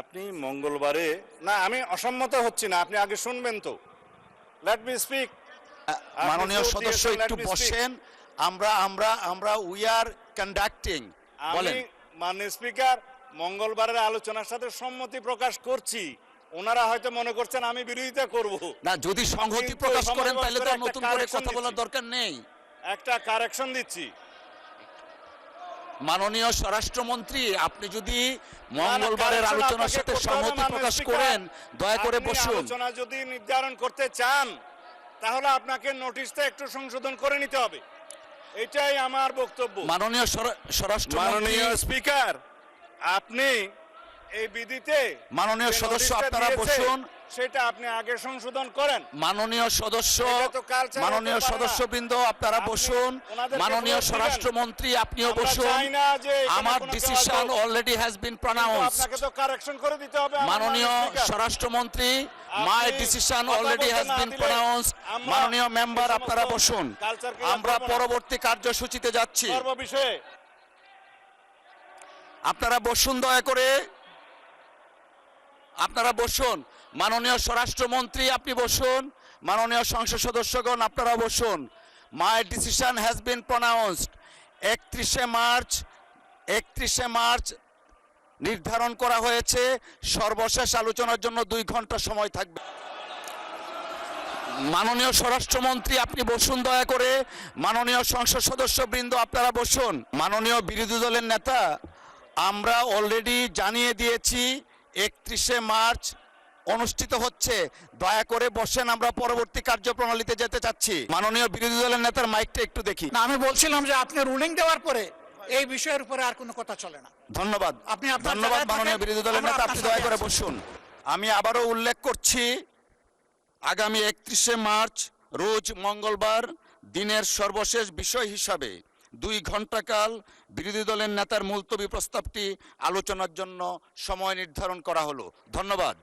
আপনি মঙ্গলবারে না, আমি অসম্মত হচ্ছি না, আপনি আগে শুনবেন তো। Let me speak. মাননীয় সদস্য একটু বসেন। আমরা আমরা আমরা উই আর কন্ডাক্টিং। আমি বলেন। মাননীয় স্পিকার, মঙ্গলবারের আলোচনার সাথে সম্মতি প্রকাশ করছি। ওনারা হয়তো মনে করছেন আমি বিরোধিতা করব না, যদি সংহতি কিন্তু প্রকাশ সময় করেন বন্ধ তাহলে করে তো একটা নতুন করে correction কথা বলার দিচ্ছি। দরকার নেই। একটা কারেকশন দিচ্ছি। মাননীয় স্বরাষ্ট্রমন্ত্রী, আপনি যদি না, মঙ্গলবারের correction আলোচনার আপনাকে সাথে করতে হবে, সম্মতি মাননীয় প্রকাশ স্পিকার। করেন, দয়া করে আপনি বসুন। আলোচনা যদি নির্ধারণ করতে চান তাহলে আপনাকে নোটিশটা একটু সংশোধন করে নিতে হবে। এটাই আমার বক্তব্য। মাননীয় স্বরাষ্ট্রমন্ত্রী, মাননীয় স্পিকার, আপনি এই বিধিতে মাননীয় যে সদস্য নোটিশটা আপনারা দিয়েছে, বসুন। সেটা আপনি আগে সংশোধন করেন। মাননীয় সদস্য, এটা তো culture মাননীয় হতে পারে না। সদস্যবৃন্দ আপনারা আপনি বসুন। ওনাদেরকে মাননীয় vote দিবেন। স্বরাষ্ট্রমন্ত্রী আপনিও আমরা বসুন। চাই না যে এখানে আমার কোনো ডিসিশন যোগাযোগ। অলরেডি হ্যাজ বিন কিন্তু প্রনাউন্সড। আপনাকে তো কারেকশন করে দিতে হবে আমার মাননীয় স্পিকার। স্বরাষ্ট্রমন্ত্রী, আপনি মাই ডিসিশন কথা অলরেডি বলতে হ্যাজ না বিন দিলে প্রনাউন্সড। আমরা মাননীয় মেম্বার এই আপনারা সমস্ত বসুন। কালচারকে আমরা করব না। পরবর্তী কার্যসূচিতে যাচ্ছি। সর্ববিষয়ে আপনারা বসুন, দয়া করে আপনারা বসুন। মাননীয় স্বরাষ্ট্রমন্ত্রী আপনি বসুন। মাননীয় সংসদ সদস্যগণ আপনারা বসুন। My decision has been pronounced. 31শে মার্চ নির্ধারণ করা হয়েছে। সর্বশেষ আলোচনার জন্য 2 ঘন্টা সময় থাকবে। মাননীয় স্বরাষ্ট্রমন্ত্রী আপনি বসুন, দয়া করে। মাননীয় সংসদ সদস্যবৃন্দ আপনারা বসুন। মাননীয় বিরোধী দলের নেতা, আমরা অলরেডি জানিয়ে দিয়েছি 31শে মার্চ অনুষ্ঠিত হচ্ছে। দয়া করে বসেন, আমরা পরবর্তী কার্যপ্রণালীতে যেতে চাচ্ছি। মাননীয় বিরোধী দলের নেতার মাইকটা একটু দেখি। না, আমি বলছিলাম যে আপনি রুলিং দেওয়ার পরে এই বিষয়ের উপরে আর কোনো কথা চলে না। ধন্যবাদ। আপনি আপনার ধন্যবাদ জায়গায় মাননীয় থাকেন, বিরোধী দলের আমরা নেতা, আপনার আপনি দয়া সাথে করে আছি। বসুন। আমি আবারও উল্লেখ করছি, আগামী 31শে মার্চ রোজ মঙ্গলবার দিনের সর্বশেষ বিষয় হিসাবে 2 ঘন্টা কাল বিরোধী দলের নেতার মুলতবি প্রস্তাবটি আলোচনার জন্য সময় নির্ধারণ করা হলো। ধন্যবাদ।